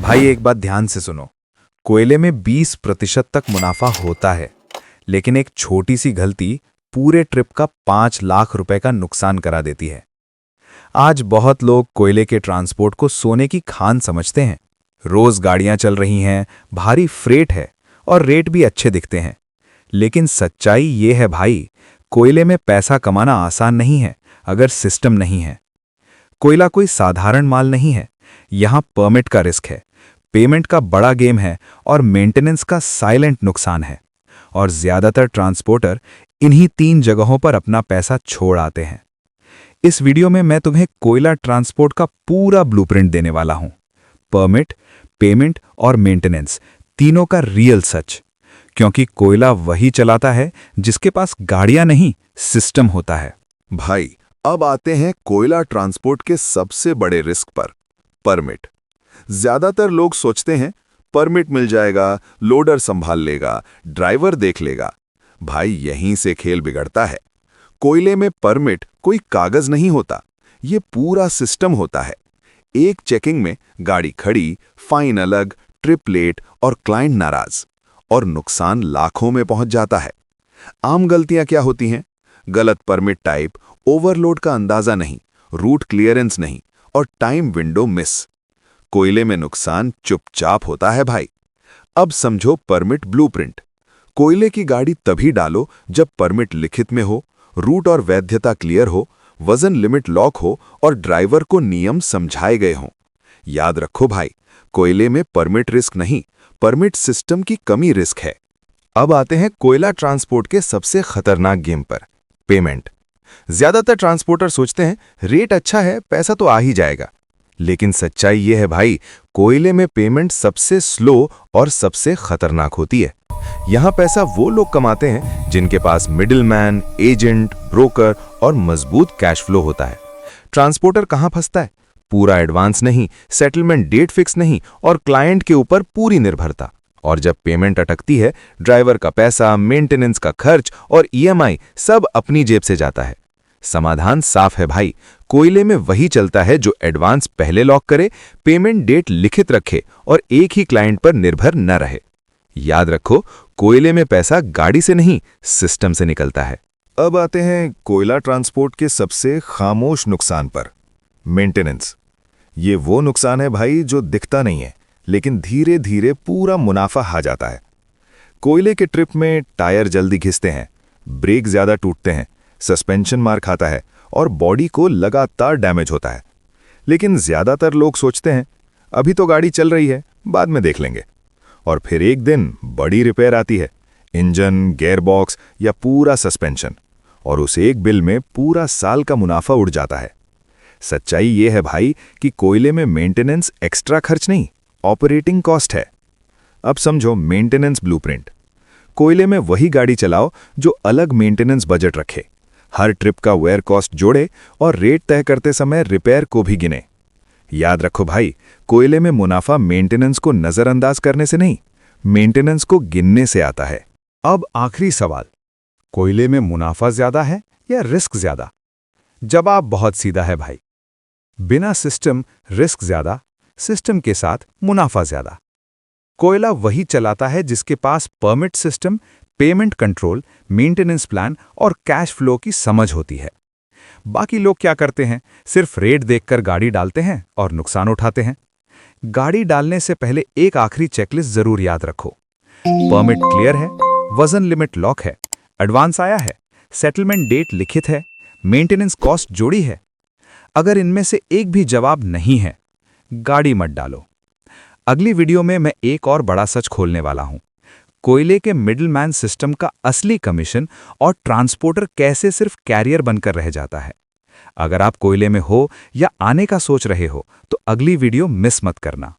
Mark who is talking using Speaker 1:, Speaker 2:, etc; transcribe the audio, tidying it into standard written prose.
Speaker 1: भाई एक बात ध्यान से सुनो। कोयले में 20% तक मुनाफा होता है, लेकिन एक छोटी सी गलती पूरे ट्रिप का 5 लाख रुपए का नुकसान करा देती है। आज बहुत लोग कोयले के ट्रांसपोर्ट को सोने की खान समझते हैं। रोज गाड़ियां चल रही हैं, भारी फ्रेट है और रेट भी अच्छे दिखते हैं। लेकिन सच्चाई ये है भाई, कोयले में पैसा कमाना आसान नहीं है अगर सिस्टम नहीं है। कोयला कोई साधारण माल नहीं है। यहां परमिट का रिस्क है, पेमेंट का बड़ा गेम है और मेंटेनेंस का साइलेंट नुकसान है। और ज्यादातर ट्रांसपोर्टर इन्हीं 3 जगहों पर अपना पैसा छोड़ आते हैं। इस वीडियो में मैं तुम्हें कोयला ट्रांसपोर्ट का पूरा ब्लूप्रिंट देने वाला हूं। परमिट, पेमेंट और मेंटेनेंस तीनों का रियल सच। क्योंकि कोयला वही चलाता है जिसके पास गाड़ियां नहीं, सिस्टम होता है।
Speaker 2: भाई अब आते हैं कोयला ट्रांसपोर्ट के सबसे बड़े रिस्क पर, परमिट। ज्यादातर लोग सोचते हैं परमिट मिल जाएगा, लोडर संभाल लेगा, ड्राइवर देख लेगा। भाई यहीं से खेल बिगड़ता है। कोयले में परमिट कोई कागज नहीं होता, ये पूरा सिस्टम होता है। एक चेकिंग में गाड़ी खड़ी, फाइन अलग, ट्रिप लेट और क्लाइंट नाराज, और नुकसान लाखों में पहुंच जाता है। आम गलतियां क्या होती हैं? गलत परमिट टाइप, ओवरलोड का अंदाजा नहीं, रूट क्लियरेंस नहीं और टाइम विंडो मिस। कोयले में नुकसान चुपचाप होता है भाई। अब समझो परमिट ब्लूप्रिंट। कोयले की गाड़ी तभी डालो जब परमिट लिखित में हो, रूट और वैधता क्लियर हो, वजन लिमिट लॉक हो और ड्राइवर को नियम समझाए गए हों। याद रखो भाई, कोयले में परमिट रिस्क नहीं, परमिट सिस्टम की कमी रिस्क है।
Speaker 3: अब आते हैं कोयला ट्रांसपोर्ट के सबसे खतरनाक गेम पर, पेमेंट। ज्यादातर ट्रांसपोर्टर सोचते हैं रेट अच्छा है, पैसा तो आ ही जाएगा। लेकिन सच्चाई यह है भाई, कोयले में पेमेंट सबसे स्लो और सबसे खतरनाक होती है। यहां पैसा वो लोग कमाते हैं जिनके पास मिडिलमैन, एजेंट, ब्रोकर और मजबूत कैश फ्लो होता है। ट्रांसपोर्टर कहां फंसता है? पूरा एडवांस नहीं, सेटलमेंट डेट फिक्स नहीं और क्लाइंट के ऊपर पूरी निर्भरता। और जब पेमेंट अटकती है, ड्राइवर का पैसा, मेंटेनेंस का खर्च और ईएमआई सब अपनी जेब से जाता है। समाधान साफ है भाई, कोयले में वही चलता है जो एडवांस पहले लॉक करे, पेमेंट डेट लिखित रखे और एक ही क्लाइंट पर निर्भर न रहे। याद रखो, कोयले में पैसा गाड़ी से नहीं, सिस्टम से निकलता है।
Speaker 2: अब आते हैं कोयला ट्रांसपोर्ट के सबसे खामोश नुकसान पर, मेंटेनेंस। ये वो नुकसान है भाई जो दिखता नहीं है, लेकिन धीरे धीरे पूरा मुनाफा आ जाता है। कोयले के ट्रिप में टायर जल्दी घिसते हैं, ब्रेक ज्यादा टूटते हैं, सस्पेंशन मार खाता है और बॉडी को लगातार डैमेज होता है। लेकिन ज्यादातर लोग सोचते हैं अभी तो गाड़ी चल रही है, बाद में देख लेंगे। और फिर एक दिन बड़ी रिपेयर आती है, इंजन, गियरबॉक्स या पूरा सस्पेंशन, और उस एक बिल में पूरा साल का मुनाफा उड़ जाता है। सच्चाई ये है भाई कि कोयले में मेंटेनेंस एक्स्ट्रा खर्च नहीं, ऑपरेटिंग कॉस्ट है। अब समझो मेंटेनेंस ब्लूप्रिंट। कोयले में वही गाड़ी चलाओ जो अलग मेंटेनेंस बजट रखे, हर ट्रिप का वेयर कॉस्ट जोड़े और रेट तय करते समय रिपेयर को भी गिने। याद रखो भाई, कोयले में मुनाफा मेंटेनेंस को नजरअंदाज करने से नहीं, मेंटेनेंस को गिनने से आता है।
Speaker 1: अब आखिरी सवाल, कोयले में मुनाफा ज्यादा है या रिस्क ज्यादा? जवाब बहुत सीधा है भाई, बिना सिस्टम रिस्क ज्यादा, सिस्टम के साथ मुनाफा ज्यादा। कोयला वही चलाता है जिसके पास permit system, payment control, maintenance plan और कैश फ्लो की समझ होती है। बाकी लोग क्या करते हैं? सिर्फ रेट देखकर गाड़ी डालते हैं और नुकसान उठाते हैं। गाड़ी डालने से पहले एक आखिरी चेकलिस्ट जरूर याद रखो। परमिट क्लियर है, वजन लिमिट लॉक है, एडवांस आया है, सेटलमेंट डेट लिखित है, मेंटेनेंस कॉस्ट जोड़ी है। अगर इनमें से एक भी जवाब नहीं है, गाड़ी मत डालो। अगली वीडियो में मैं एक और बड़ा सच खोलने वाला हूं, कोयले के मिडलमैन सिस्टम का असली कमीशन और ट्रांसपोर्टर कैसे सिर्फ कैरियर बनकर रह जाता है। अगर आप कोयले में हो या आने का सोच रहे हो तो अगली वीडियो मिस मत करना।